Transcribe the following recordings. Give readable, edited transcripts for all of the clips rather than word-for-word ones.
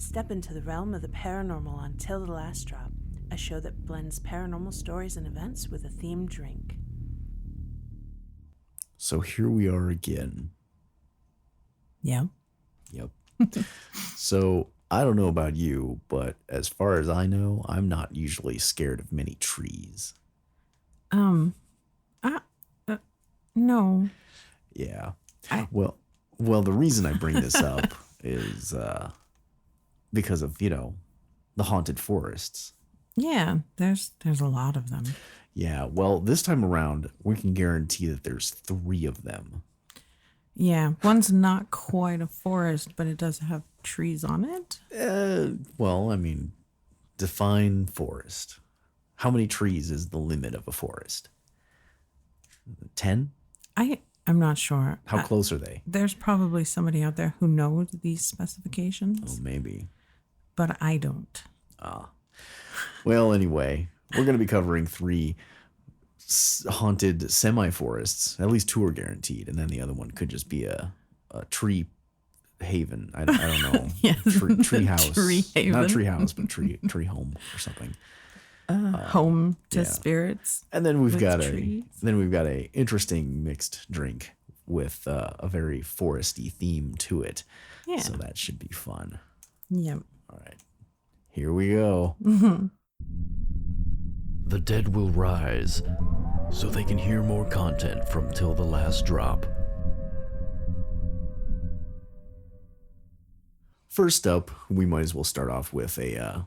Step into the realm of the paranormal on Til The Last Drop, a show that blends paranormal stories and events with a themed drink. So here we are again. Yeah. Yep. So I don't know about you, but as far as I know, I'm not usually scared of many trees. No. Yeah. Well, the reason I bring this up is because of, the haunted forests. Yeah, there's a lot of them. Yeah, well, this time around, we can guarantee that there's 3 of them. Yeah, one's not quite a forest, but it does have trees on it. Define forest. How many trees is the limit of a forest? 10? I'm not sure. How close are they? There's probably somebody out there who knows these specifications. Oh, maybe. But I don't. Well, anyway, we're going to be covering 3 haunted semi-forests. At least 2 are guaranteed, and then the other one could just be a tree haven. I don't know. Yes, tree house. Tree haven. Not tree house, but tree home or something. Home to spirits. And then we've got trees. a interesting mixed drink with a very foresty theme to it. Yeah. So that should be fun. Yep. All right. Here we go. The dead will rise, so they can hear more content from Til The Last Drop. First up, we might as well start off with a,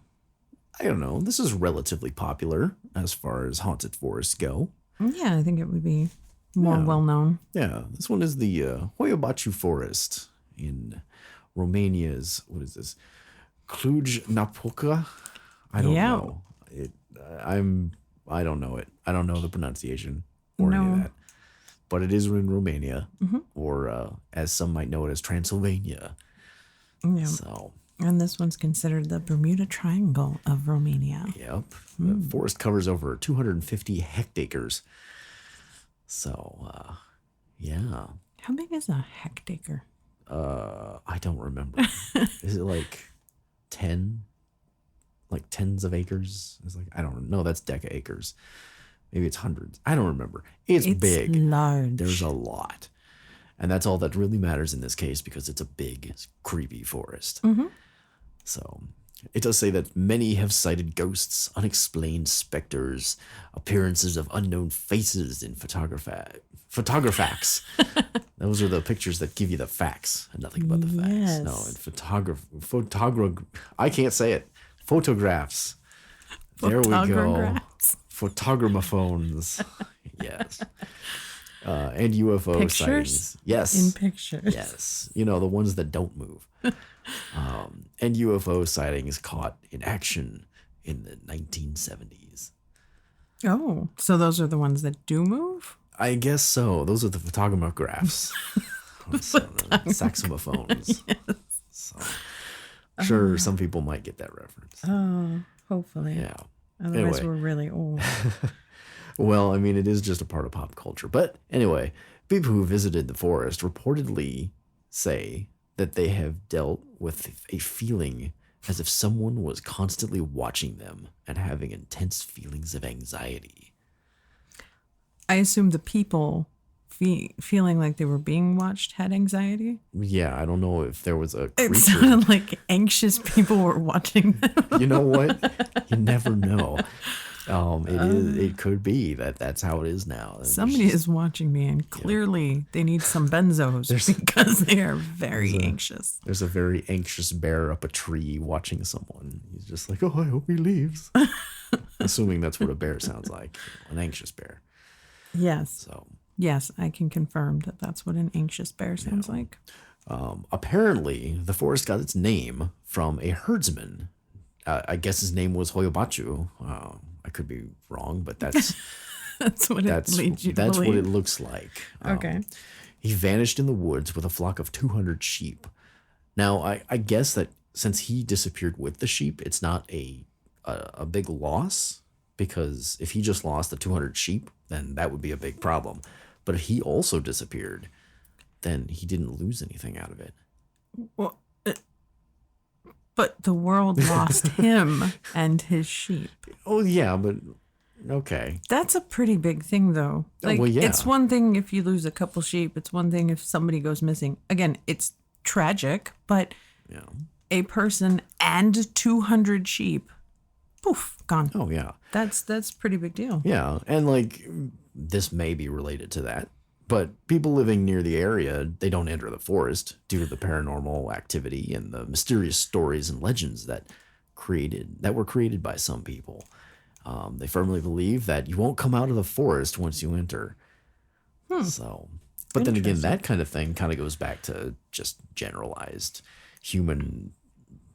this is relatively popular as far as haunted forests go. Yeah, I think it would be more well-known. Yeah, this one is the Hoia Baciu forest in Romania's, what is this? Cluj-Napoca? I don't know. I don't know it. I don't know the pronunciation or any of that. But it is in Romania, or as some might know it as Transylvania. Yeah. So, and this one's considered the Bermuda Triangle of Romania. Yep. The forest covers over 250 hectares. So, yeah. How big is a hectare? I don't remember. Is it like 10? Like tens of acres? It's like, I don't know. That's deca-acres. Maybe it's hundreds. I don't remember. It's big. Large. There's a lot. And that's all that really matters in this case because it's a big, creepy forest. So it does say that many have cited ghosts, unexplained specters, appearances of unknown faces in photographacs. Those are the pictures that give you the facts and nothing but the facts. No, in I can't say it. Photographs. There we go. Photogramophones. Yes. And UFO pictures? sightings. Yes. In pictures. Yes. The ones that don't move. And UFO sightings caught in action in the 1970s. Oh, so those are the ones that do move? I guess so. Those are the photographs. Saxophones. Yes. So, sure, some people might get that reference. Oh, hopefully. Yeah. Otherwise, anyway. we're really old. Well, it is just a part of pop culture. But anyway, people who visited the forest reportedly say that they have dealt with a feeling as if someone was constantly watching them and having intense feelings of anxiety. I assume the people feeling like they were being watched had anxiety. Yeah, I don't know if there was a creature. It sounded like anxious people were watching them. You know what? You never know. It could be that's how it is now. Somebody is watching me, and clearly they need some benzos because they are very anxious. There's a very anxious bear up a tree watching someone. He's just like, oh, I hope he leaves. Assuming that's what a bear sounds like, an anxious bear. Yes. So. Yes, I can confirm that that's what an anxious bear sounds like. Apparently, the forest got its name from a herdsman. I guess his name was Hoia Baciu. I could be wrong, but that's what it looks like. Okay. He vanished in the woods with a flock of 200 sheep. Now, I guess that since he disappeared with the sheep, it's not a big loss, because if he just lost the 200 sheep, then that would be a big problem. But if he also disappeared, then he didn't lose anything out of it. Well, But the world lost him and his sheep. Oh, yeah, but okay. That's a pretty big thing, though. Like, well, yeah. It's one thing if you lose a couple sheep. It's one thing if somebody goes missing. Again, it's tragic, but Yeah. a person and 200 sheep, poof, gone. Oh, yeah. That's a pretty big deal. Yeah, and like this may be related to that, but people living near the area, they don't enter the forest due to the paranormal activity and the mysterious stories and legends that were created by some people. They firmly believe that you won't come out of the forest once you enter. So, but then again, that kind of thing kind of goes back to just generalized human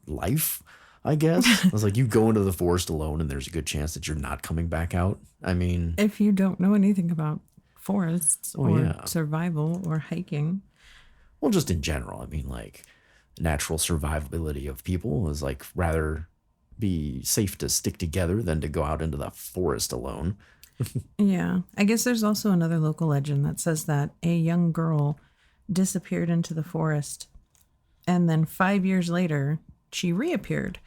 life, I guess. I was like, you go into the forest alone and there's a good chance that you're not coming back out. I mean, if you don't know anything about forests or yeah. survival or hiking. Well, just in general, I mean, like natural survivability of people is like rather be safe to stick together than to go out into the forest alone. Yeah. I guess there's also another local legend that says that a young girl disappeared into the forest and then 5 years later she reappeared,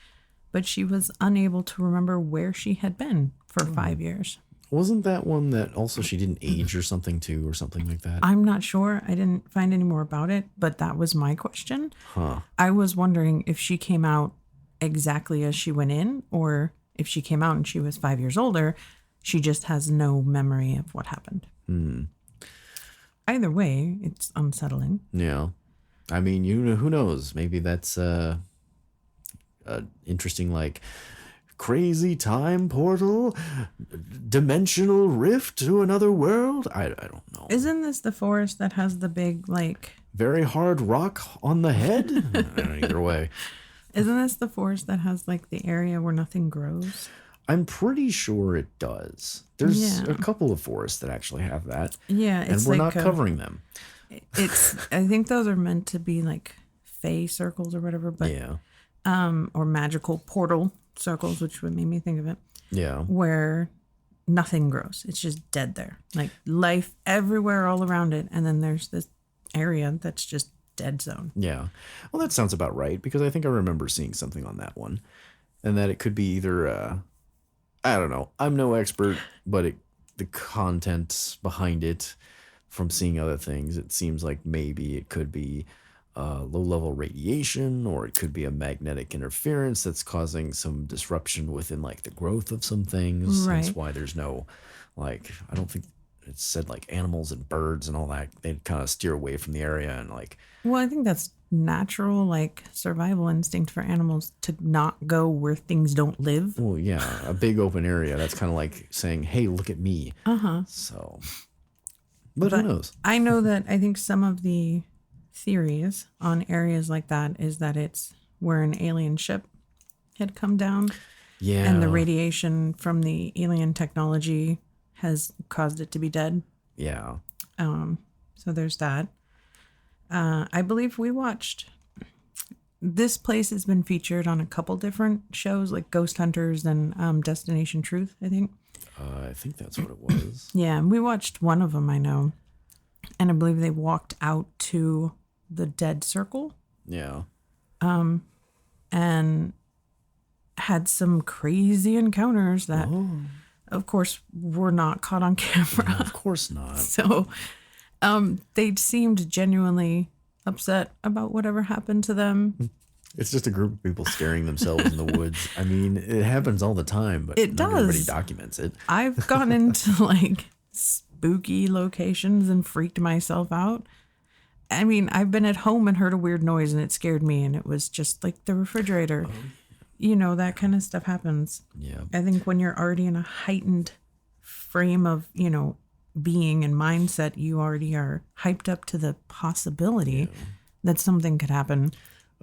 but she was unable to remember where she had been for 5 years. Wasn't that one that also she didn't age or something too, or something like that? I'm not sure. I didn't find any more about it, but that was my question. Huh. I was wondering if she came out exactly as she went in, or if she came out and she was 5 years older, she just has no memory of what happened. Either way, it's unsettling. Yeah. I mean, who knows? Maybe that's interesting, like crazy time portal, dimensional rift to another world. I don't know. Isn't this the forest that has the big, like... Very hard rock on the head? Either way. Isn't this the forest that has, like, the area where nothing grows? I'm pretty sure it does. There's a couple of forests that actually have that. Yeah, it's and we're like not covering them. I think those are meant to be, like, fey circles or whatever, but... Yeah. Or magical portal circles, which would make me think of it. Yeah. Where nothing grows. It's just dead there. Like life everywhere all around it. And then there's this area that's just dead zone. Yeah. Well, that sounds about right, because I think I remember seeing something on that one. And that it could be either, I don't know. I'm no expert, but the content behind it from seeing other things, it seems like maybe it could be low-level radiation, or it could be a magnetic interference that's causing some disruption within like the growth of some things. Right. That's why there's no, like, I don't think it said like animals and birds and all that. They kind of steer away from the area and like. Well, I think that's natural, like survival instinct for animals to not go where things don't live. Well, yeah, a big open area. That's kind of like saying, "Hey, look at me." So, but who knows? I know that I think some of the theories on areas like that is that it's where an alien ship had come down. Yeah. And the radiation from the alien technology has caused it to be dead. Yeah. So there's that. I believe we watched... This place has been featured on a couple different shows, like Ghost Hunters and Destination Truth, I think. I think that's what it was. Yeah, and we watched one of them, I know. And I believe they walked out to the dead circle. Yeah. And had some crazy encounters that, of course, were not caught on camera. No, of course not. So they seemed genuinely upset about whatever happened to them. It's just a group of people scaring themselves in the woods. I mean, it happens all the time, but not everybody documents it. I've gone into like spooky locations and freaked myself out. I mean, I've been at home and heard a weird noise and it scared me, and it was just like the refrigerator. You know, that kind of stuff happens. Yeah. I think when you're already in a heightened frame of, you know, being and mindset, you already are hyped up to the possibility that something could happen.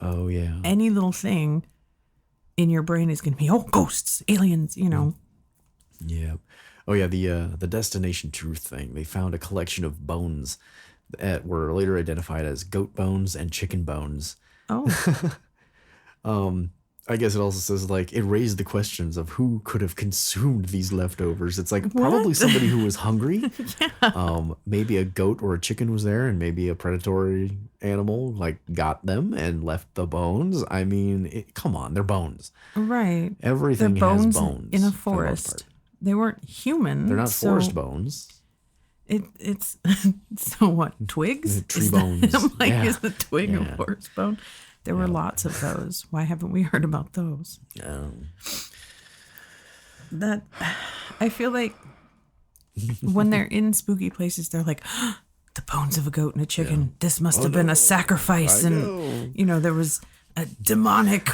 Oh, yeah. Any little thing in your brain is going to be, oh, ghosts, aliens, you know. Yeah. Oh, yeah, the Destination Truth thing. They found a collection of bones that were later identified as goat bones and chicken bones. Oh. I guess it also says like it raised the questions of who could have consumed these leftovers. It's like probably somebody who was hungry. Maybe a goat or a chicken was there, and maybe a predatory animal like got them and left the bones. I mean, come on, they're bones. Right. Everything they're bones has bones in a for the most forest. part. They weren't human. They're not forest bones. It's so what, twigs? Tree bones. I'm like, Yeah. is the twig a forest bone? There were lots of those. Why haven't we heard about those? That I feel like when they're in spooky places, they're like, the bones of a goat and a chicken. This must have been a sacrifice. And, there was a demonic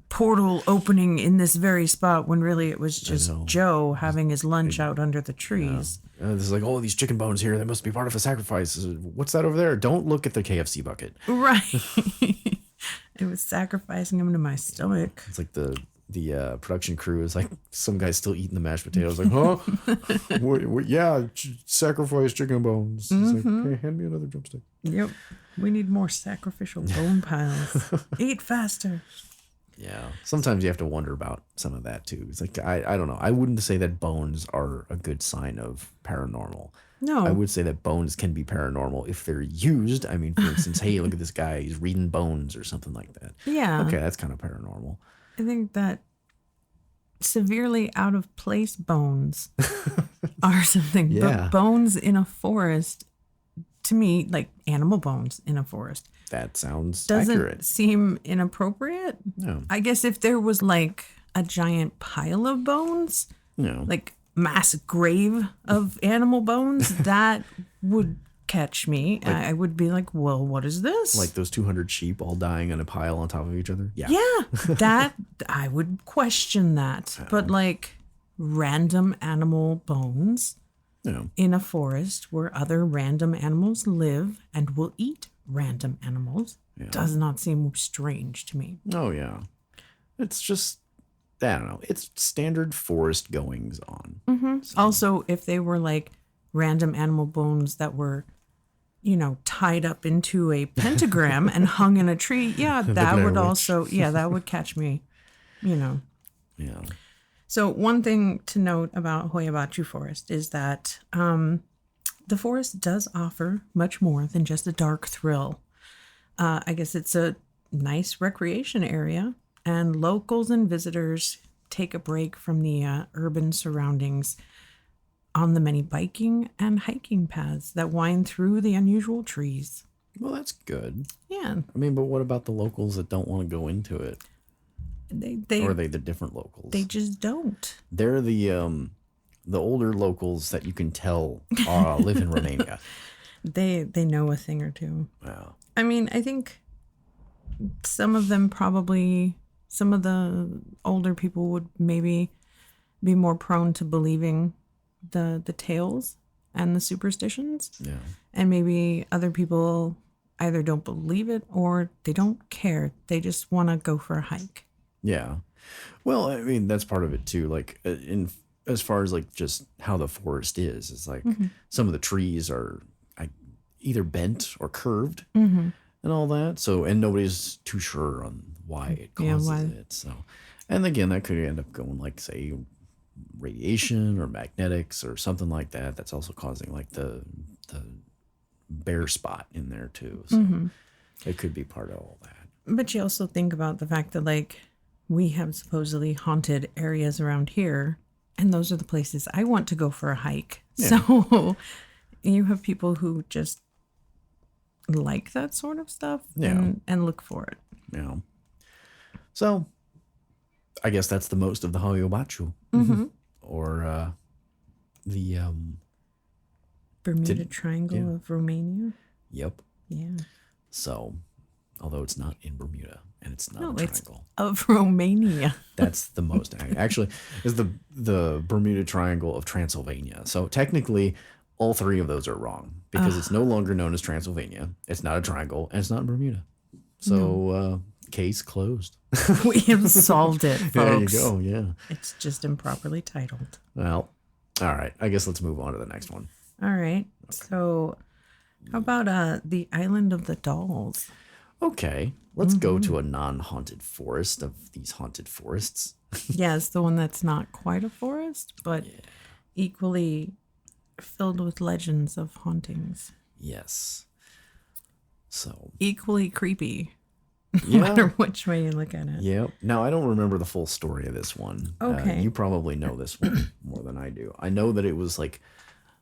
portal opening in this very spot when really it was just Joe having his lunch out under the trees. There's like, oh, these chicken bones here, they must be part of a sacrifice. What's that over there? Don't look at the KFC bucket. Right. It was sacrificing them to my stomach. It's like the production crew is like, some guy's still eating the mashed potatoes. Like, huh? Sacrifice chicken bones. It's like, hey, hand me another drumstick. Yep. We need more sacrificial bone piles. Eat faster. Yeah. Sometimes you have to wonder about some of that too. It's like, I don't know. I wouldn't say that bones are a good sign of paranormal. No. I would say that bones can be paranormal if they're used. I mean, for instance, hey, look at this guy. He's reading bones or something like that. Yeah. Okay, that's kind of paranormal. I think that severely out of place bones are something. Yeah. But bones in a forest, to me, like animal bones in a forest, That sounds doesn't accurate. seem inappropriate. No. I guess if there was like a giant pile of bones, No. like mass grave of animal bones, that would catch me. I would be like, well, what is this? Like those 200 sheep all dying in a pile on top of each other? Yeah. Yeah, that I would question that. But like random animal bones No. in a forest where other random animals live and will eat random animals does not seem strange to me. Oh, yeah. It's just, I don't know. It's standard forest goings on. Mm-hmm. So. Also, if they were like random animal bones that were, tied up into a pentagram and hung in a tree, that would also, that would catch me, Yeah. So one thing to note about Hoia Baciu Forest is that the forest does offer much more than just a dark thrill. I guess it's a nice recreation area, and locals and visitors take a break from the urban surroundings on the many biking and hiking paths that wind through the unusual trees. Well, that's good. Yeah. I mean, but what about the locals that don't want to go into it? Or are they the different locals? They just don't. They're the older locals that you can tell live in Romania. They know a thing or two. Wow. I mean, I think some of them probably, some of the older people would maybe be more prone to believing the tales and the superstitions. Yeah. And maybe other people either don't believe it or they don't care. They just want to go for a hike. Yeah. Well, I mean, that's part of it too. Like as far as like just how the forest is, it's like some of the trees are either bent or curved and all that. So, and nobody's too sure on why it causes it. So, and again, that could end up going like, say, radiation or magnetics or something like that. That's also causing like the bare spot in there too. So it could be part of all that. But you also think about the fact that like we have supposedly haunted areas around here, and those are the places I want to go for a hike. Yeah. So you have people who just like that sort of stuff and look for it. Yeah. So I guess that's the most of the Hoia Baciu. Or the Bermuda Triangle of Romania. Yep. Yeah. So, although it's not in Bermuda and it's not a triangle. It's of Romania. That's the most actually is the Bermuda Triangle of Transylvania. So technically all three of those are wrong because it's no longer known as Transylvania. It's not a triangle and it's not in Bermuda. So case closed. We have solved it, folks. There you go. Yeah. It's just improperly titled. Well, all right. I guess let's move on to the next one. All right. Okay. So how about the Island of the Dolls? Okay, let's go to a non-haunted forest of these haunted forests. Yes, the one that's not quite a forest, but equally filled with legends of hauntings. Yes. So, Equally creepy, no yeah. matter which way you look at it. Yep. Now, I don't remember the full story of this one. Okay. You probably know this one more than I do. I know that it was like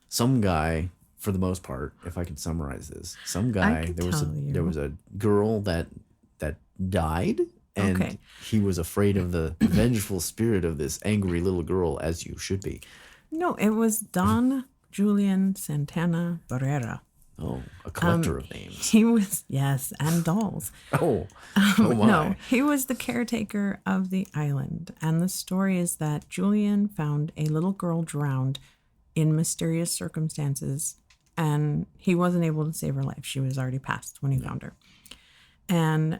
some guy, for the most part, if I can summarize this, some guy, could there was tell you. there was a girl that died, and Okay. he was afraid of the vengeful spirit of this angry little girl, as you should be. No, it was Don Julian Santana Barrera. Oh, a collector of names. He was, yes, and dolls. Oh, oh my. No, he was the caretaker of the island. And the story is that Julian found a little girl drowned in mysterious circumstances, and he wasn't able to save her life. She was already passed when he found her. And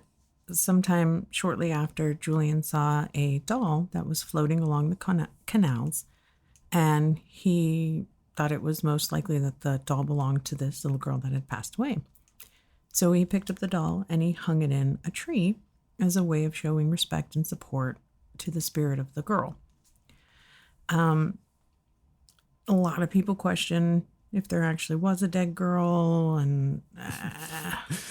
sometime shortly after, Julian saw a doll that was floating along the canals, and he thought it was most likely that the doll belonged to this little girl that had passed away. So he picked up the doll and he hung it in a tree as a way of showing respect and support to the spirit of the girl. A lot of people question if there actually was a dead girl, and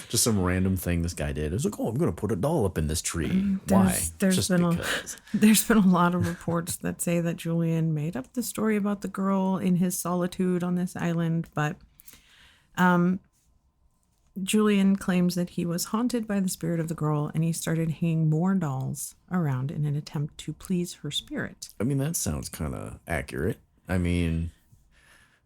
Just some random thing this guy did. It was like, oh, I'm going to put a doll up in this tree. Why? there's Just been because. there's been a lot of reports that say that Julian made up the story about the girl in his solitude on this island, but Julian claims that he was haunted by the spirit of the girl, and he started hanging more dolls around in an attempt to please her spirit. I mean, that sounds kind of accurate. I mean,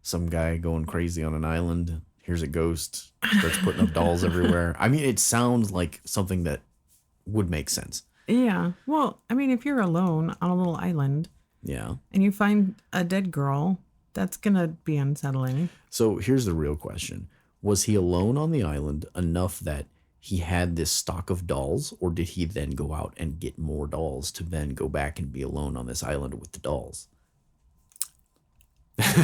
some guy going crazy on an island, here's a ghost, starts putting up dolls everywhere. I mean, it sounds like something that would make sense. Yeah. Well, I mean, if you're alone on a little island Yeah. and you find a dead girl, that's going to be unsettling. So here's the real question. Was he alone on the island enough that he had this stock of dolls, or did he then go out and get more dolls to then go back and be alone on this island with the dolls?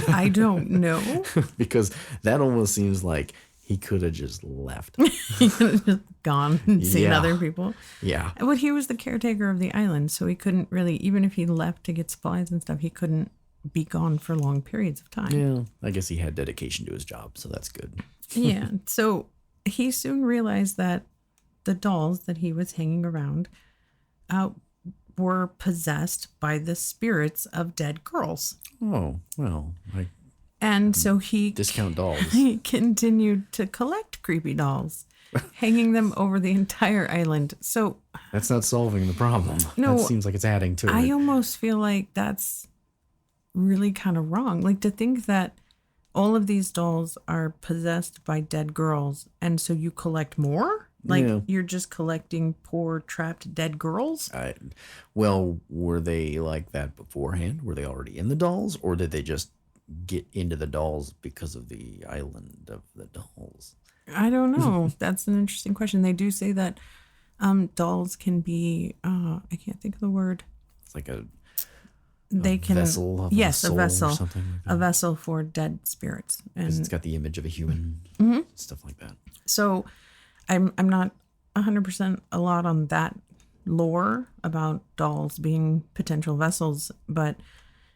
I don't know. Because that almost seems like he could have just left. He could have just gone and seen Yeah. other people. Yeah. But he was the caretaker of the island, so he couldn't really, even if he left to get supplies and stuff, he couldn't be gone for long periods of time. Yeah. I guess he had dedication to his job, so that's good. Yeah. So he soon realized that the dolls that he was hanging around were possessed by the spirits of dead girls. Oh, well, I And so he discount dolls. He continued to collect creepy dolls, hanging them over the entire island. So That's not solving the problem. No, That seems like it's adding to I it. almost feel like that's really kind of wrong. Like, to think that all of these dolls are possessed by dead girls, and so you collect more? Like, Yeah. you're just collecting poor trapped dead girls? Well, were they like that beforehand? Were they already in the dolls? Or did they just get into the dolls because of the island of the dolls? I don't know. That's an interesting question. They do say that dolls can be, I can't think of the word. It's like a They can, vessel of yes, a soul a vessel, or something like that. a vessel for dead spirits. 'Cause And it's got the image of a human, stuff like that. so I'm not 100% a lot on that lore about dolls being potential vessels, but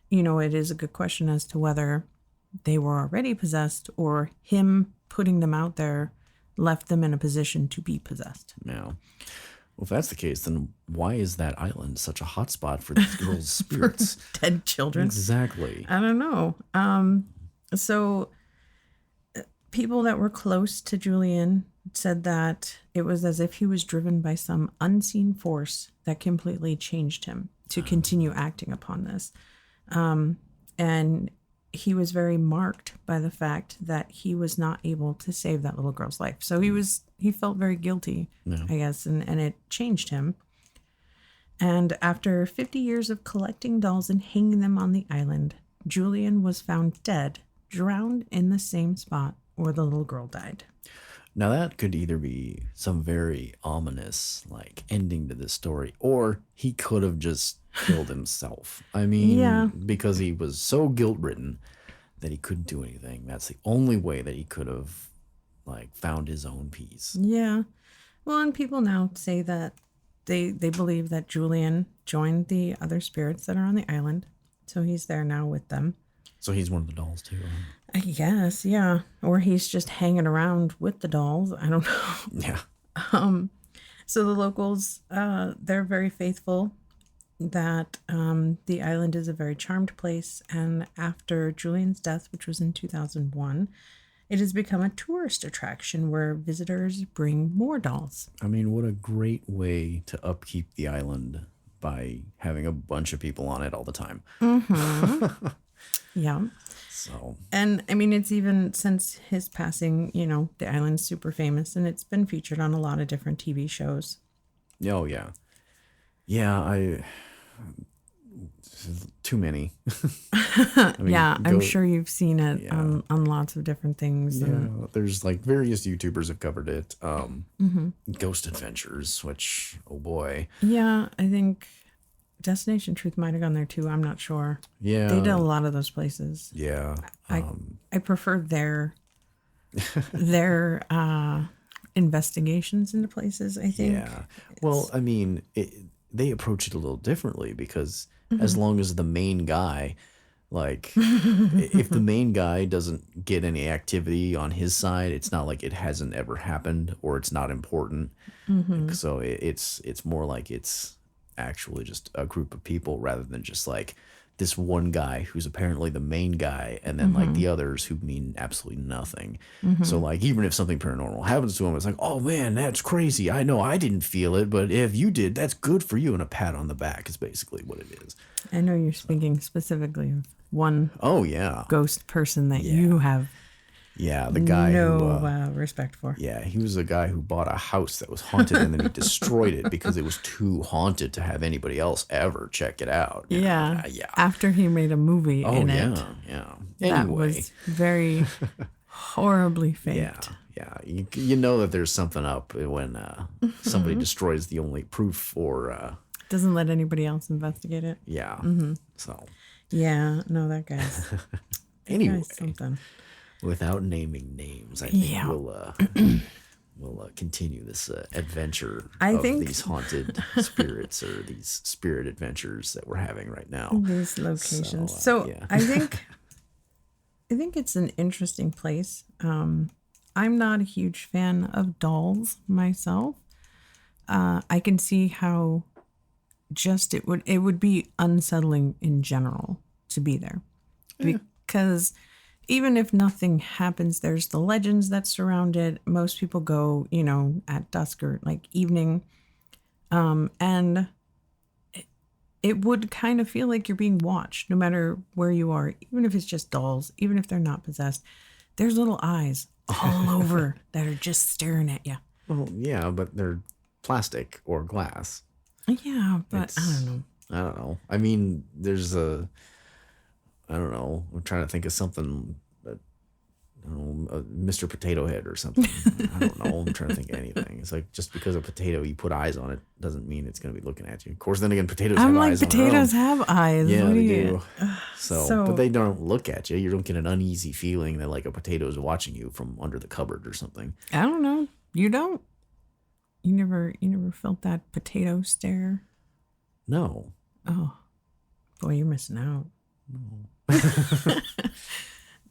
you know, it is a good question as to whether they were already possessed or him putting them out there left them in a position to be possessed. Now, well, if that's the case, then why is that island such a hotspot for these girls' spirits? Dead children. Exactly. I don't know. So people that were close to Julian said that it was as if he was driven by some unseen force that completely changed him to continue acting upon this. And he was very marked by the fact that he was not able to save that little girl's life. So he felt very guilty, I guess, and it changed him. And after 50 years of collecting dolls and hanging them on the island, Julian was found dead, drowned in the same spot where the little girl died. Now that could either be some very ominous like ending to this story, or he could have just killed himself. I mean, Yeah. because he was so guilt-ridden that he couldn't do anything. That's the only way that he could have like found his own peace. Yeah. Well, and people now say that they believe that Julian joined the other spirits that are on the island. So he's there now with them. So he's one of the dolls too. I guess, yeah. Or he's just hanging around with the dolls. I don't know. Yeah. So the locals, they're very faithful that the island is a very charmed place. And after Julian's death, which was in 2001, it has become a tourist attraction where visitors bring more dolls. I mean, what a great way to upkeep the island by having a bunch of people on it all the time. Mm-hmm. Yeah. So. And I mean, it's even since his passing, you know, the island's super famous and it's been featured on a lot of different TV shows. Oh, yeah. Yeah, too many. I mean, I'm sure you've seen it on lots of different things. Yeah, there's like various YouTubers have covered it. Ghost Adventures, which, oh boy. Yeah, I think Destination Truth might have gone there too. I'm not sure. Yeah. They did a lot of those places. Yeah. I prefer their investigations into places, I think. Yeah. Well, I mean, they approach it a little differently because as long as the main guy, like, if the main guy doesn't get any activity on his side, it's not like it hasn't ever happened or it's not important. So it's more like it's actually just a group of people rather than just like this one guy who's apparently the main guy and then like the others who mean absolutely nothing. So like even if something paranormal happens to him, it's like, oh man, that's crazy. I know I didn't feel it, but if you did, that's good for you. And a pat on the back is basically what it is. I know you're speaking specifically of one ghost person that you have the guy no respect for. Yeah, he was a guy who bought a house that was haunted and then he destroyed it because it was too haunted to have anybody else ever check it out. Yeah. After he made a movie in it. Yeah. That was very horribly faked. Yeah. You know that there's something up when somebody destroys the only proof or... doesn't let anybody else investigate it. Yeah. So... Yeah, no, that guy's... Anyway. Guy's something. Without naming names, I think we'll continue this adventure of these haunted spirits or these spirit adventures that we're having right now. These locations. So I think it's an interesting place. I'm not a huge fan of dolls myself. I can see how just it would be unsettling in general to be there because even if nothing happens, there's the legends that surround it. Most people go, you know, at dusk or like evening. And it would kind of feel like you're being watched no matter where you are, even if it's just dolls, even if they're not possessed. There's little eyes all over that are just staring at you. Well, yeah, but they're plastic or glass. Yeah, but I don't know. I mean, there's I don't know. I'm trying to think of something that, Mr. Potato Head or something. I don't know. I'm trying to think of anything. It's like just because a potato, you put eyes on it, doesn't mean it's going to be looking at you. Of course, then again, potatoes have eyes. Potatoes have eyes. Yeah, they do. So, but they don't look at you. You don't get an uneasy feeling that like a potato is watching you from under the cupboard or something. I don't know. You don't. You never felt that potato stare? No. Oh, boy, you're missing out.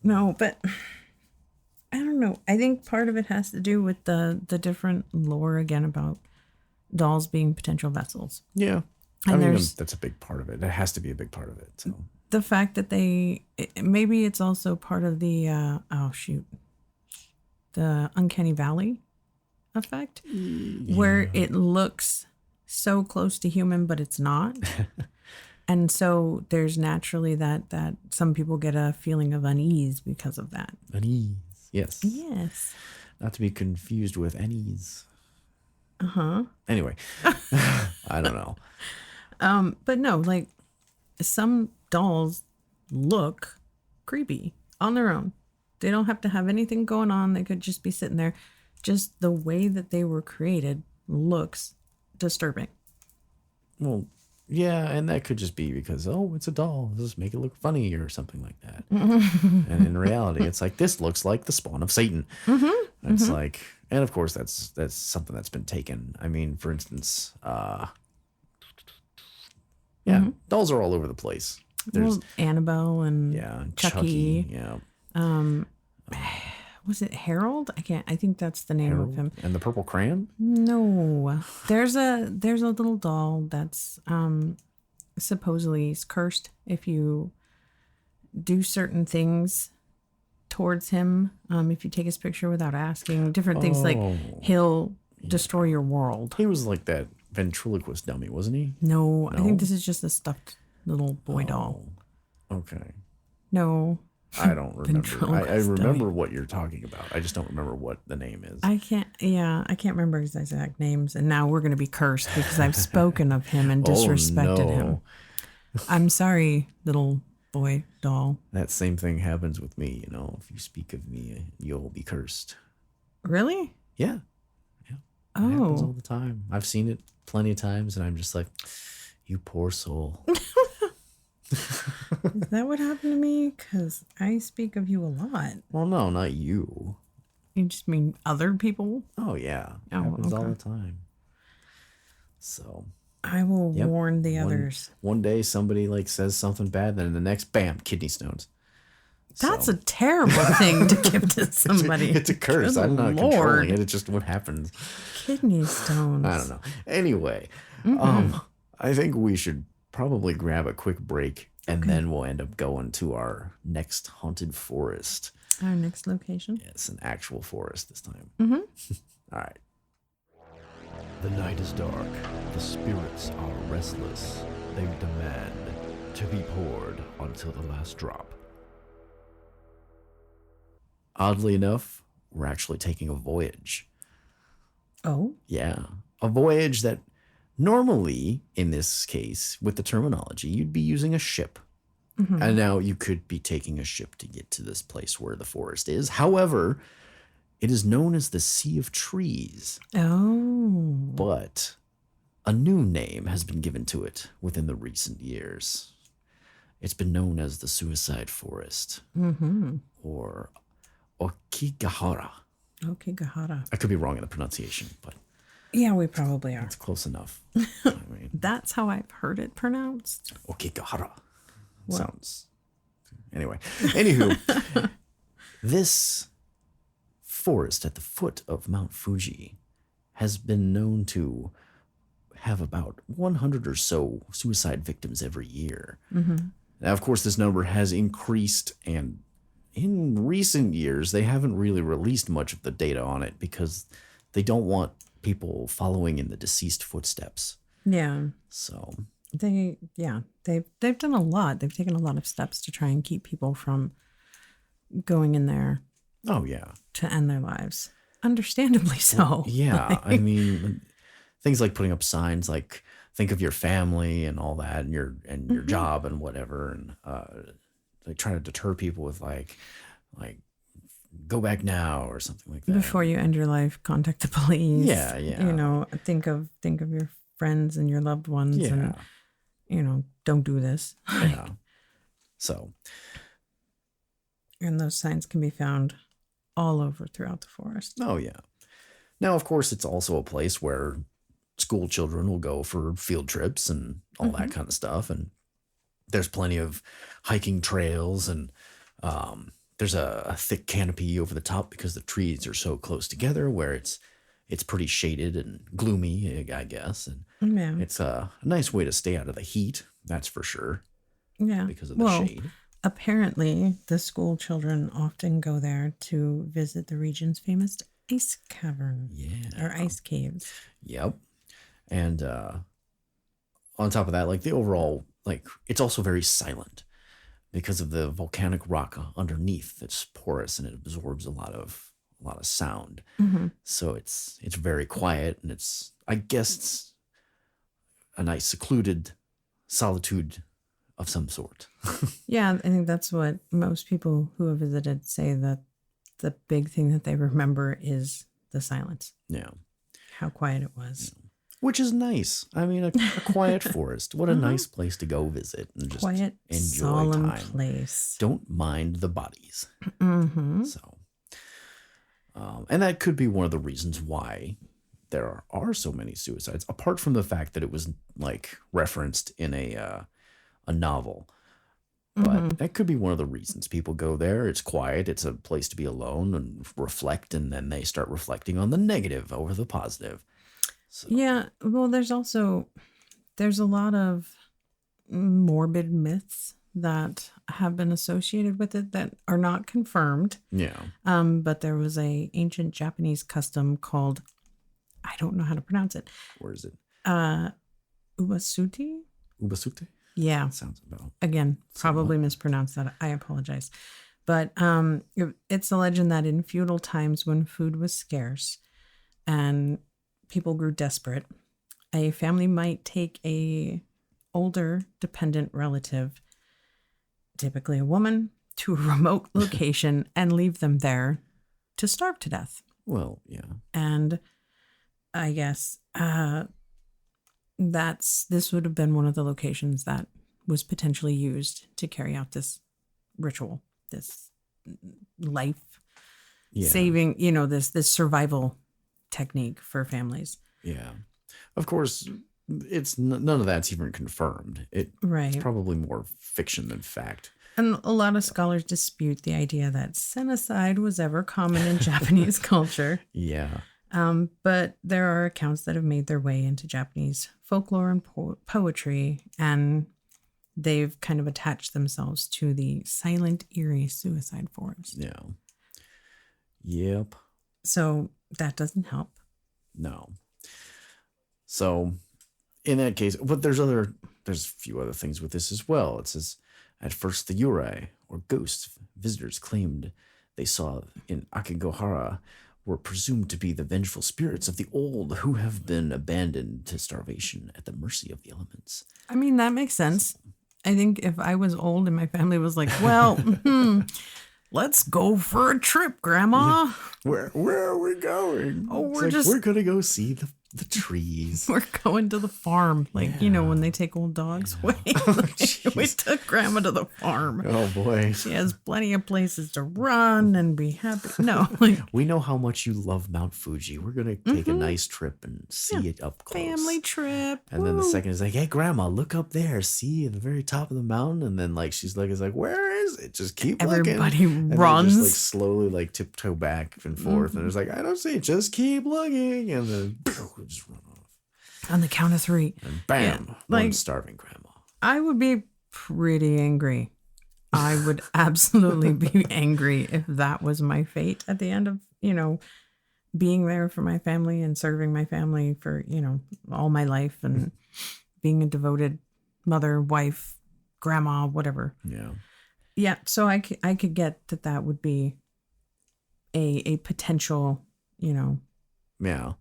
No, but I don't know. I think part of it has to do with the different lore again about dolls being potential vessels. Yeah. And I mean, that's a big part of it. It has to be a big part of it. So the fact that maybe it's also part of the the uncanny valley effect, where it looks so close to human, but it's not. And so there's naturally that some people get a feeling of unease because of that. Unease, yes. Yes. Not to be confused with unease. Uh-huh. Anyway, I don't know. But no, like some dolls look creepy on their own. They don't have to have anything going on. They could just be sitting there. Just the way that they were created looks disturbing. Well, yeah, and that could just be because, it's a doll. Just make it look funny or something like that. And in reality, it's like, this looks like the spawn of Satan. It's like, and of course that's something that's been taken. I mean, for instance, dolls are all over the place. There's Annabelle and Chucky. Chucky. Yeah. Was it Harold? I think that's the name of him. And the Purple Crayon? No. There's a little doll that's supposedly is cursed if you do certain things towards him. If you take his picture without asking, different things like he'll destroy your world. He was like that ventriloquist dummy, wasn't he? No, I think this is just a stuffed little boy doll. Okay. No. I don't remember. I remember what you're talking about. I just don't remember what the name is. I can't remember his exact names. And now we're going to be cursed because I've spoken of him and disrespected him. I'm sorry, little boy doll. That same thing happens with me. If you speak of me, you'll be cursed. Really? Yeah. It happens all the time. I've seen it plenty of times and I'm just like, you poor soul. Is that what happened to me? Because I speak of you a lot. Well, no, not you. You just mean other people? Oh, yeah. It happens all the time. So I will warn the others. One day somebody says something bad, then the next, bam, kidney stones. That's a terrible thing to give to somebody. It's a curse. Good I'm not Lord. controlling it. It's just what happens. Kidney stones. I don't know. Anyway, I think we should probably grab a quick break and then we'll end up going to our next haunted forest. Our next location? Yes, an actual forest this time. Mm-hmm. All right. The night is dark. The spirits are restless. They demand to be poured until the last drop. Oddly enough, we're actually taking a voyage. Oh? Yeah. A voyage that normally, in this case, with the terminology, you'd be using a ship. Mm-hmm. And now you could be taking a ship to get to this place where the forest is. However, it is known as the Sea of Trees. Oh. But a new name has been given to it within the recent years. It's been known as the Suicide Forest. Mm-hmm. Or Aokigarhara. Aokigarhara. I could be wrong in the pronunciation, but... Yeah, we probably are. It's close enough. That's how I've heard it pronounced. Aokigarhara. Sounds... Anyway. Anywho, this forest at the foot of Mount Fuji has been known to have about 100 or so suicide victims every year. Mm-hmm. Now, of course, this number has increased, and in recent years, they haven't really released much of the data on it because they don't want people following in the deceased footsteps. Yeah. So they've done a lot. They've taken a lot of steps to try and keep people from going in there. Oh yeah. To end their lives. Understandably so. Well, yeah. I mean, things like putting up signs like think of your family and all that and your job and whatever, and they try to deter people with like go back now or something like that. Before you end your life, contact the police. Yeah. Think of your friends and your loved ones, and don't do this. Yeah. So. And those signs can be found all over throughout the forest. Oh yeah. Now, of course, it's also a place where school children will go for field trips and all that kind of stuff, and there's plenty of hiking trails, and there's a thick canopy over the top because the trees are so close together where it's pretty shaded and gloomy, I guess. And it's a nice way to stay out of the heat, that's for sure. Yeah. Because of the shade. Apparently, the school children often go there to visit the region's famous ice cavern. Yeah. Or ice caves. Yep. And on top of that, the overall, it's also very silent because of the volcanic rock underneath that's porous and it absorbs a lot of sound. Mm-hmm. So it's very quiet, and I guess it's a nice secluded solitude of some sort. Yeah, I think that's what most people who have visited say, that the big thing that they remember is the silence. Yeah. How quiet it was. Yeah. Which is nice. I mean, a quiet forest. What a nice place to go visit and just quiet, enjoy solemn time. Place. Don't mind the bodies. Mm-hmm. So, And that could be one of the reasons why there are so many suicides, apart from the fact that it was like referenced in a novel. But that could be one of the reasons people go there. It's quiet. It's a place to be alone and reflect. And then they start reflecting on the negative over the positive. So. Yeah. Well, there's a lot of morbid myths that have been associated with it that are not confirmed. Yeah. But there was a ancient Japanese custom called, I don't know how to pronounce it. Where is it? Ubasuti? Ubasute? Yeah. Sounds about. Again, probably mispronounced that. I apologize. But it's a legend that in feudal times when food was scarce and people grew desperate, a family might take a older dependent relative, typically a woman, to a remote location and leave them there to starve to death. Well, yeah. And I guess this would have been one of the locations that was potentially used to carry out this ritual, this life saving, this survival technique for families. Yeah. Of course, it's none of that's even confirmed. It's probably more fiction than fact. And a lot of scholars dispute the idea that genocide was ever common in Japanese culture. Yeah. But there are accounts that have made their way into Japanese folklore and poetry, and they've kind of attached themselves to the silent, eerie suicide forest. Yeah. Yep. So that doesn't help. No. So in that case, but there's a few other things with this as well. It says, at first the yurei, or ghost visitors, claimed they saw in Aokigarhara were presumed to be the vengeful spirits of the old who have been abandoned to starvation at the mercy of the elements. I mean, that makes sense. I think if I was old and my family was like, well, let's go for a trip, Grandma. Where are we going? Oh, we're going to go see the trees. We're going to the farm. Like, when they take old dogs away. We took Grandma to the farm. Oh, boy. She has plenty of places to run and be happy. No. We know how much you love Mount Fuji. We're going to take a nice trip and see it up close. Family trip. And then the second is like, hey, Grandma, look up there. See at the very top of the mountain. And then she's like, where is it? Just keep looking. Everybody and runs. Just slowly tiptoe back and forth. And it's like, I don't see it. Just keep looking. And then just run off. On the count of 3. And bam, one starving Grandma. I would be pretty angry. I would absolutely be angry if that was my fate at the end of, being there for my family and serving my family for, all my life and being a devoted mother, wife, grandma, whatever. Yeah. Yeah. So I could get that would be a potential, Yeah.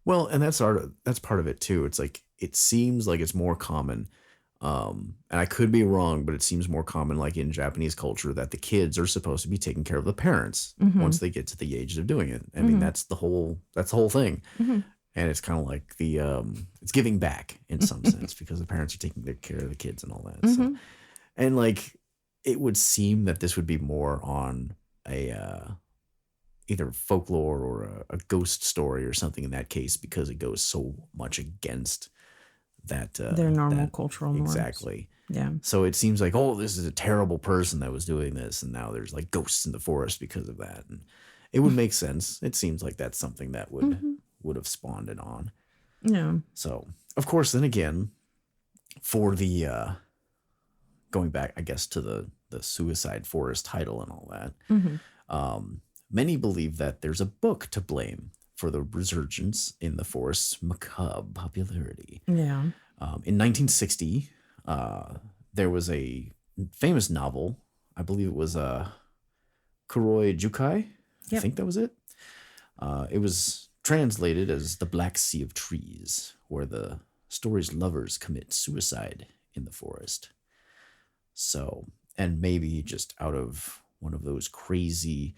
Well, and that's part of it too. It's like, it seems like it's more common. And I could be wrong, but it seems more common, like in Japanese culture, that the kids are supposed to be taking care of the parents once they get to the age of doing it. I mean, that's the whole thing. And it's kind of like it's giving back in some sense, because the parents are taking care of the kids and all that. So, and it would seem that this would be more on a either folklore or a ghost story or something in that case, because it goes so much against that their normal cultural norms. Exactly. Yeah. So it seems like, oh, this is a terrible person that was doing this, and now there's ghosts in the forest because of that. And it would make sense. It seems like that's something that would have spawned it on. Yeah. So of course, then again, for the going back, I guess, to the suicide forest title and all that, many believe that there's a book to blame for the resurgence in the forest's macabre popularity. Yeah. In 1960, there was a famous novel. I believe it was Kuroi Jukai. I think that was it. It was translated as The Black Sea of Trees, where the story's lovers commit suicide in the forest. So, and maybe just out of one of those crazy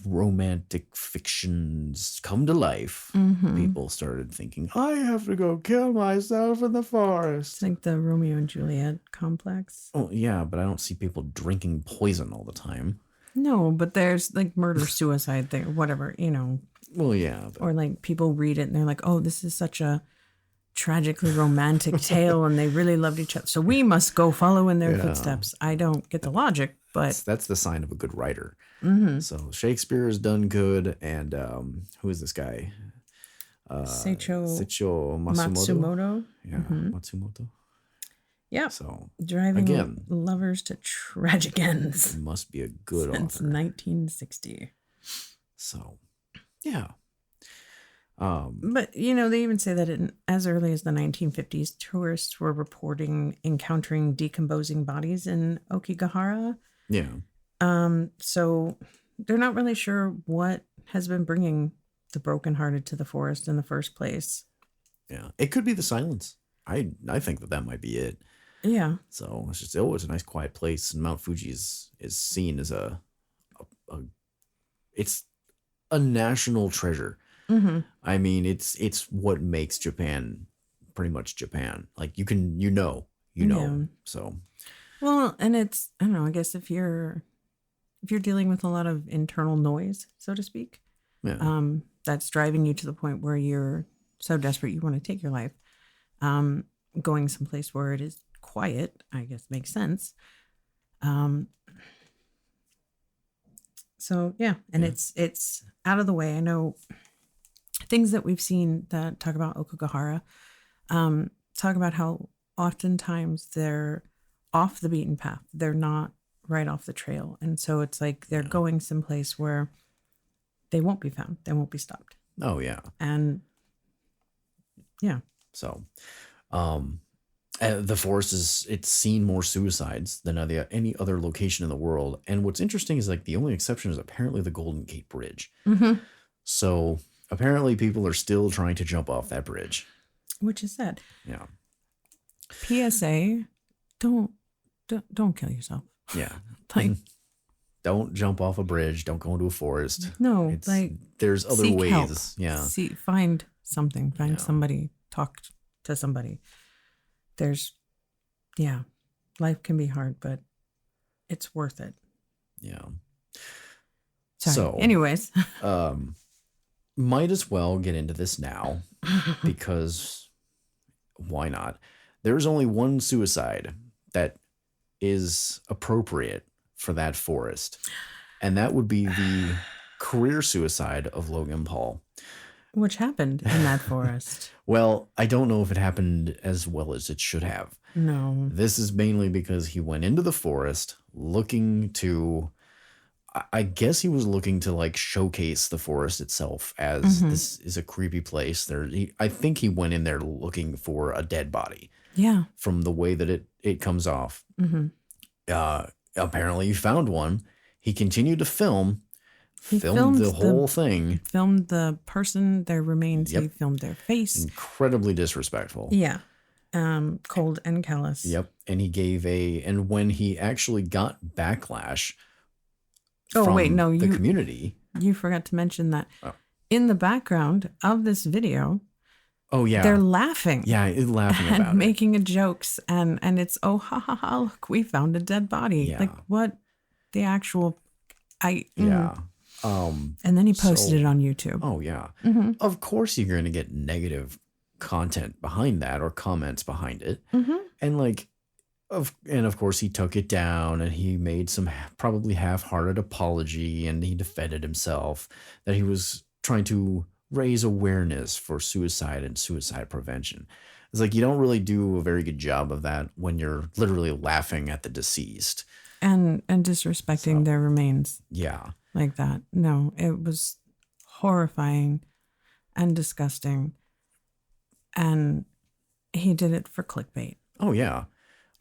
romantic fictions come to life, people started thinking, I have to go kill myself in the forest. It's like the Romeo and Juliet complex. Oh, yeah, but I don't see people drinking poison all the time. No, but there's like murder, suicide there, whatever, Well, yeah. But, or like people read it and they're like, oh, this is such a tragically romantic tale and they really loved each other. So we must go follow in their footsteps. I don't get the logic, but that's the sign of a good writer. Mm-hmm. So Shakespeare has done good. And who is this guy? Seicho Matsumoto. Matsumoto. Yeah, Matsumoto. Yeah. So driving again, lovers to tragic ends. It must be a good since author. 1960. So, yeah. But, they even say that as early as the 1950s, tourists were reporting encountering decomposing bodies in Aokigarhara. Yeah. So they're not really sure what has been bringing the brokenhearted to the forest in the first place. Yeah. It could be the silence. I think that might be it. Yeah. So it's just, it's a nice quiet place. And Mount Fuji is seen as it's a national treasure. Mm-hmm. I mean, it's what makes Japan pretty much Japan. Like you know. Yeah. So, well, and it's, I don't know, I guess if you're dealing with a lot of internal noise, so to speak, yeah. That's driving you to the point where you're so desperate you want to take your life. Going someplace where it is quiet, I guess makes sense. So yeah, and it's out of the way. I know things that we've seen that talk about Aokigarhara, talk about how oftentimes they're off the beaten path. They're not right off the trail. And so it's like they're going someplace where they won't be found. They won't be stopped. Oh, yeah. And yeah. So the forest it's seen more suicides than any other location in the world. And what's interesting is like the only exception is apparently the Golden Gate Bridge. Mm-hmm. So apparently people are still trying to jump off that bridge. Which is sad. Yeah. PSA, don't kill yourself. Yeah. Like, don't jump off a bridge. Don't go into a forest. No, there's other seek ways. Help. Yeah. Find something. Find somebody. Talk to somebody. Life can be hard, but it's worth it. Yeah. Sorry. So, anyways, might as well get into this now because why not? There's only one suicide that is appropriate for that forest, and that would be the career suicide of Logan Paul. Which happened in that forest. Well, I don't know if it happened as well as it should have. No. This is mainly because he went into the forest looking to, I guess he was looking to like showcase the forest itself as this is a creepy place. I think he went in there looking for a dead body. Yeah. From the way that it comes off. Mm-hmm. Apparently he found one. He continued to film. He filmed the whole thing. Filmed the person, their remains. Yep. He filmed their face. Incredibly disrespectful. Yeah. Cold and callous. Yep. And he gave and when he actually got backlash from the community. You forgot to mention that in the background of this video. Oh, yeah. They're laughing. Yeah, laughing about and making jokes. And it's, oh, ha, ha, ha, look, we found a dead body. Yeah. Like, what the actual... Yeah. And then he posted it on YouTube. Oh, yeah. Mm-hmm. Of course you're going to get negative content behind that or comments behind it. Mm-hmm. And of course he took it down and he made some probably half-hearted apology and he defended himself that he was trying to raise awareness for suicide and suicide prevention. It's like you don't really do a very good job of that when you're literally laughing at the deceased. And disrespecting their remains. Yeah. Like that. No, it was horrifying and disgusting. And he did it for clickbait. Oh, yeah.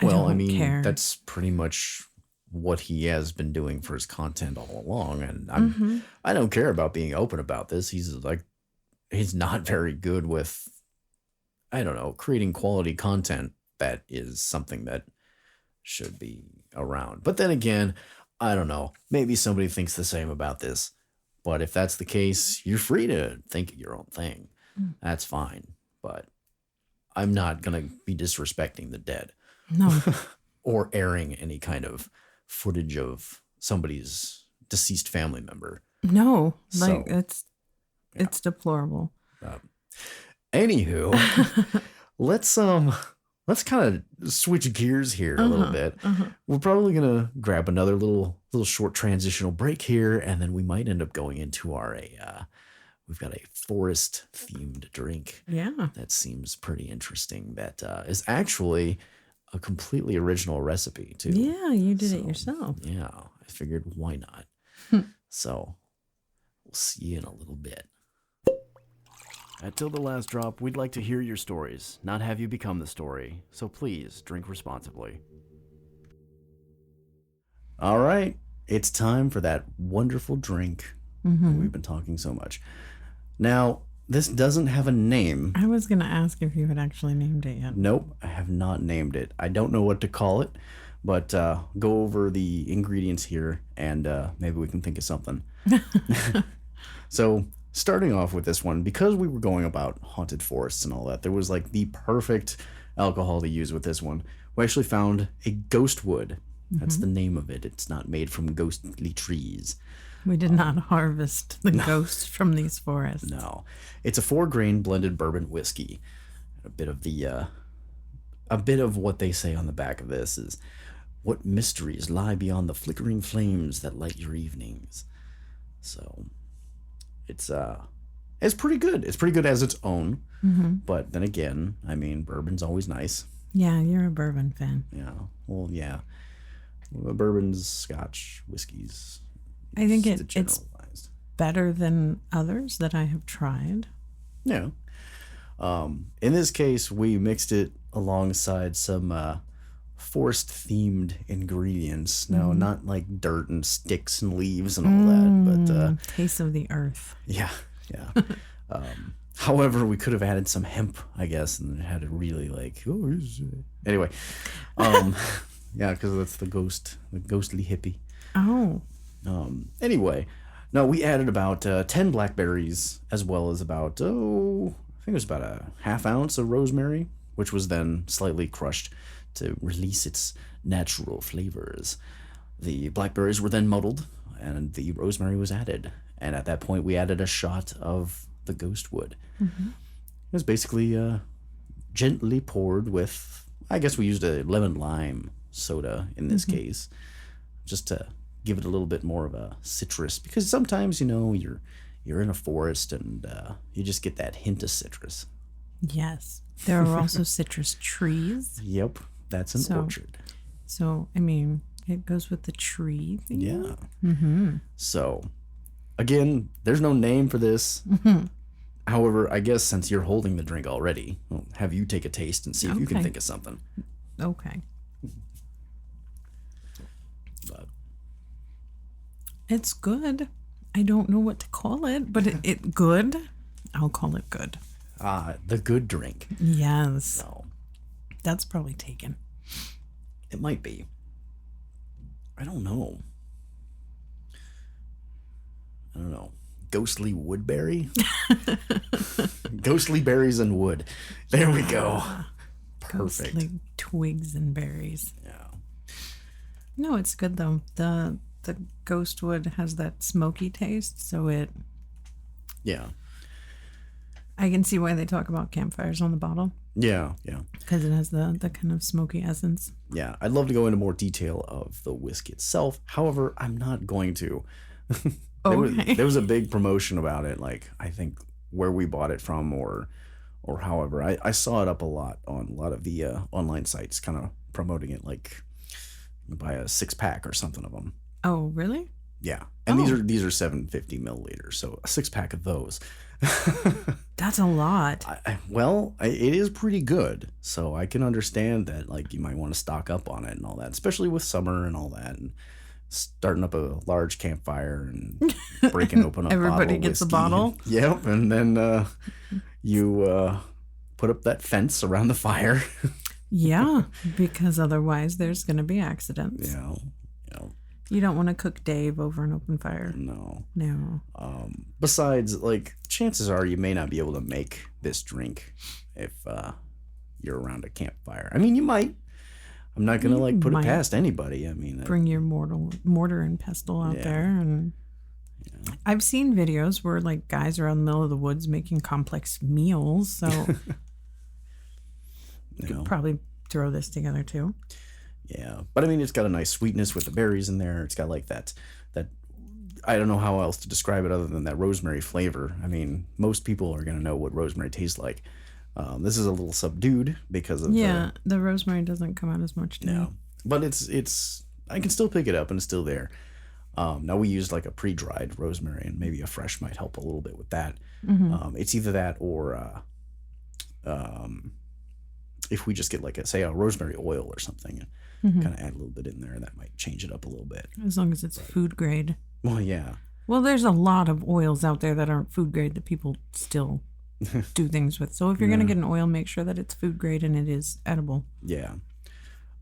Well, I mean, care. That's pretty much what he has been doing for his content all along. And I don't care about being open about this. He's not very good with, I don't know, creating quality content that is something that should be around. But then again, I don't know. Maybe somebody thinks the same about this. But if that's the case, you're free to think your own thing. That's fine. But I'm not going to be disrespecting the dead. No. Or airing any kind of footage of somebody's deceased family member. No, So, it's deplorable. Anywho, let's kind of switch gears here a little bit. We're probably gonna grab another little short transitional break here, and then we might end up going into our we've got a forest themed drink. Yeah. That seems pretty interesting. That is actually a completely original recipe too. Yeah, you did it yourself. Yeah, I figured why not. So we'll see you in a little bit. At Till the Last Drop, we'd like to hear your stories, not have you become the story. So please drink responsibly. All right, it's time for that wonderful drink that we've been talking so much. Now, this doesn't have a name. I was going to ask if you had actually named it yet. Nope, I have not named it. I don't know what to call it, but go over the ingredients here and maybe we can think of something. So, starting off with this one, because we were going about haunted forests and all that, there was like the perfect alcohol to use with this one. We actually found a Ghostwood. That's the name of it. It's not made from ghostly trees. We did not harvest the ghosts from these forests. No, it's a 4-grain blended bourbon whiskey. A bit of what they say on the back of this is, what mysteries lie beyond the flickering flames that light your evenings. So, it's pretty good. It's pretty good as its own. But then again, I mean, bourbon's always nice. Yeah, you're a bourbon fan. Yeah. Well, yeah. Bourbons, scotch, whiskeys. I think It's it's generalized. better than others that I have tried. Yeah. In this case, we mixed it alongside some forest-themed ingredients. Now, not like dirt and sticks and leaves and all that, but Taste of the earth. yeah. However, we could have added some hemp, I guess, and had it really like, anyway. Yeah, because that's the ghostly hippie. Oh. Anyway, no, we added about 10 blackberries, as well as about, I think it was about a half ounce of rosemary, which was then slightly crushed to release its natural flavors. The blackberries were then muddled, and the rosemary was added. And at that point, we added a shot of the Ghostwood. It was basically gently poured with, I guess we used a lemon lime soda in this case, just to give it a little bit more of a citrus, because sometimes, you know, you're in a forest and you just get that hint of citrus. Yes. There are also citrus trees. Yep, that's an orchard. So, I mean, it goes with the tree thing. Yeah. So, again, there's no name for this. However, I guess since you're holding the drink already, I'll have you take a taste and see if you can think of something. Okay. But It's good. I don't know what to call it, but it good. I'll call it good. the good drink. Yes. So, That's probably taken. it might be. I don't know. Ghostly woodberry? Ghostly berries and wood. There we go. Perfect. Like twigs and berries. Yeah. No, it's good though. The Ghostwood has that smoky taste, so Yeah. I can see why they talk about campfires on the bottle, Yeah. because it has the kind of smoky essence. Yeah. I'd love to go into more detail of the whiskey itself. However, I'm not going to. There was a big promotion about it, like I think where we bought it from or however. I saw it up a lot on a lot of the online sites kind of promoting it, like buy a 6-pack or something of them. Oh, really? Yeah. And these are 750 milliliters, so a 6-pack of those. That's a lot. It is pretty good, so I can understand that like you might want to stock up on it and all that, especially with summer and all that, and starting up a large campfire and breaking open a Everybody bottle of gets a whiskey. bottle. Yep, and then you put up that fence around the fire. Yeah, because otherwise there's going to be accidents. Yeah. You don't want to cook Dave over an open fire. No. Besides, like, chances are you may not be able to make this drink if you're around a campfire. I mean, you might, I'm not gonna like put it might past anybody. I mean, bring your mortar and pestle out there, and I've seen videos where like guys are out in the middle of the woods making complex meals. So could probably throw this together too. Yeah, but I mean, it's got a nice sweetness with the berries in there. It's got like that I don't know how else to describe it other than that rosemary flavor. I mean, most people are gonna know what rosemary tastes like. This is a little subdued because of the rosemary doesn't come out as much to me. But it's I can still pick it up and it's still there. Now we used like a pre-dried rosemary, and maybe a fresh might help a little bit with that. It's either that or if we just get like a rosemary oil or something, and kind of add a little bit in there, that might change it up a little bit. As long as it's food grade. Well, yeah. Well, there's a lot of oils out there that aren't food grade that people still do things with. So if you're going to get an oil, make sure that it's food grade and it is edible. Yeah.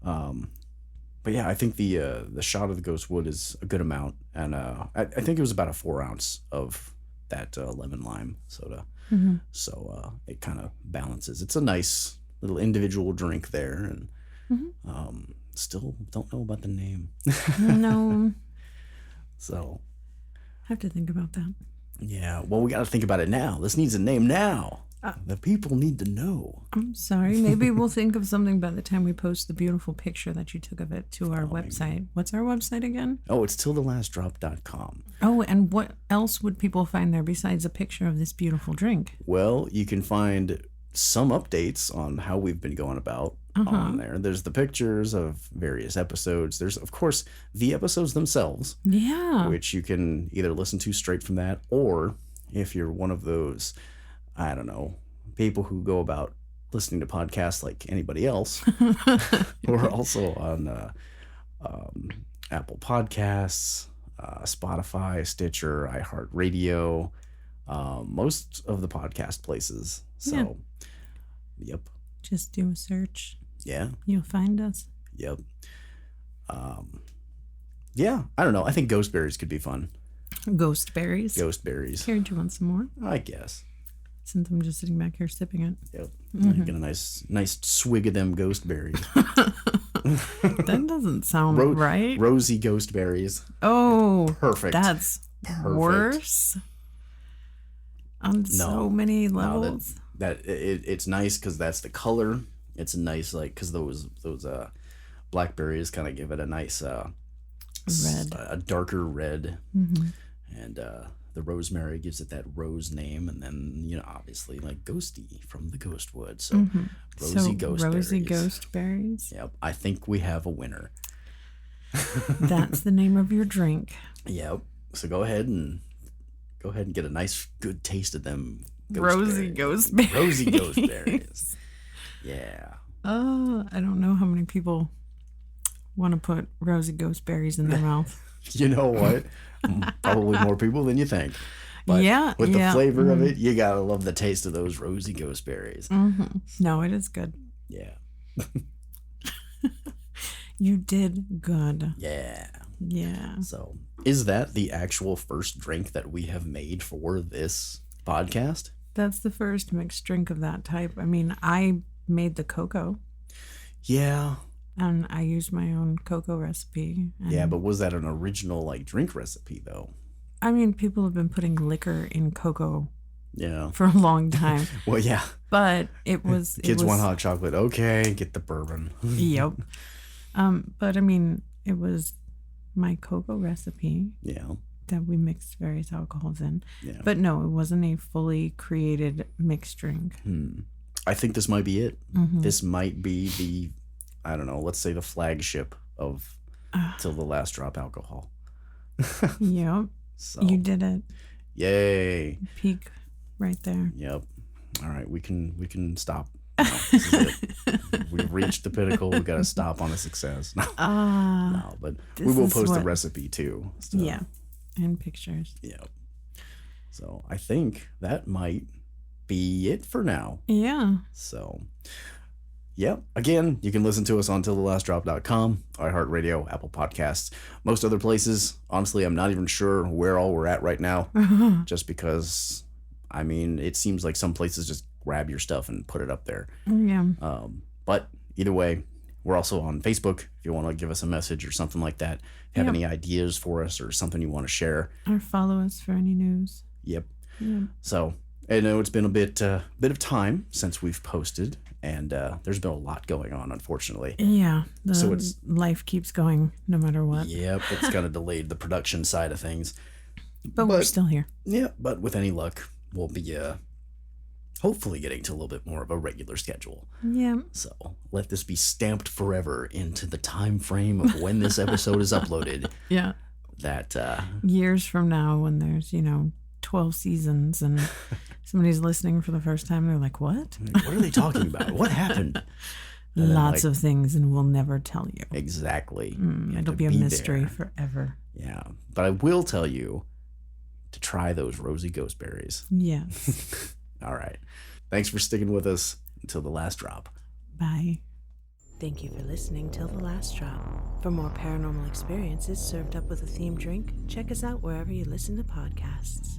But yeah, I think the shot of the Ghostwood is a good amount. And I think it was about a 4 ounce of that lemon lime soda. So it kind of balances. It's a nice little individual drink there. And still don't know about the name. No. So I have to think about that. Yeah, well, we got to think about it now. This needs a name now. The people need to know. I'm sorry. Maybe we'll think of something by the time we post the beautiful picture that you took of it to our website. Maybe. What's our website again? Oh, it's tillthelastdrop.com. Oh, and what else would people find there besides a picture of this beautiful drink? Well, you can find some updates on how we've been going about on there. There's the pictures of various episodes. There's, of course, the episodes themselves. Yeah. Which you can either listen to straight from that, or if you're one of those, I don't know, people who go about listening to podcasts like anybody else, we're also on Apple Podcasts, Spotify, Stitcher, iHeartRadio, most of the podcast places. So, yep. Just do a search. Yeah. You'll find us. Yep. Yeah, I don't know. I think ghost berries could be fun. Ghost berries? Ghost berries. Here, do you want some more? I guess. Since I'm just sitting back here sipping it. Yep. Get a nice swig of them ghost berries. That doesn't sound right. Rosy ghost berries. Oh. Perfect. That's worse. On so many levels. It's nice because that's the color. It's nice, like, because those blackberries kind of give it a nice red, a darker red, and the rosemary gives it that rose name, and then obviously like ghosty from the Ghostwood, so rosy ghost berries. Yep, I think we have a winner. That's the name of your drink. Yep. So go ahead and get a nice good taste of them. Rosy ghost berries. Rosy ghost berries. Yeah. Oh, I don't know how many people want to put rosy ghost berries in their mouth. You know what? Probably more people than you think. But with the flavor of it, you gotta love the taste of those rosy ghost berries. No, it is good. Yeah. You did good. Yeah. Yeah. So, is that the actual first drink that we have made for this podcast? That's the first mixed drink of that type. I mean, I made the cocoa. Yeah. And I used my own cocoa recipe. Yeah, but was that an original like drink recipe though? I mean, people have been putting liquor in cocoa. Yeah. For a long time. Well, yeah. But it was kids want hot chocolate. Okay, get the bourbon. Yep. But I mean, it was my cocoa recipe. Yeah. That we mixed various alcohols in. Yeah. But no, it wasn't a fully created mixed drink. I think this might be it. This might be the, I don't know, let's say the flagship of Till the Last Drop alcohol. Yep. So, you did it. Yay. Peak right there. Yep. All right, we can stop. No, this is it. We've reached the pinnacle. We got to stop on a success. No, but we will post the recipe too. So. Yeah. And pictures. Yeah. So I think that might be it for now. Yeah. So, yeah. Again, you can listen to us on tillthelastdrop.com, iHeartRadio, Apple Podcasts, most other places. Honestly, I'm not even sure where all we're at right now. Just because, I mean, it seems like some places just grab your stuff and put it up there. Yeah. But either way, We're also on Facebook if you want to give us a message or something like that. If you have Yep. any ideas for us or something you want to share. Or follow us for any news. Yep. Yeah. So I know it's been a bit of time since we've posted, and there's been a lot going on, unfortunately. Yeah. So it's- life keeps going no matter what. Yep, it's kind of delayed the production side of things. But we're still here. Yeah, but with any luck, we'll be hopefully getting to a little bit more of a regular schedule. Yeah. So let this be stamped forever into the time frame of when this episode is uploaded. Yeah. That Years from now, when there's, 12 seasons and somebody's listening for the first time, they're like, what? what are they talking about? What happened? And then, Lots of things, and we'll never tell you. Exactly. You have It'll to be a mystery there. forever. Yeah, but I will tell you to try those rosy ghost berries. Yes. All right. Thanks for sticking with us until the last drop. Bye. Thank you for listening till the last drop. For more paranormal experiences served up with a themed drink, check us out wherever you listen to podcasts.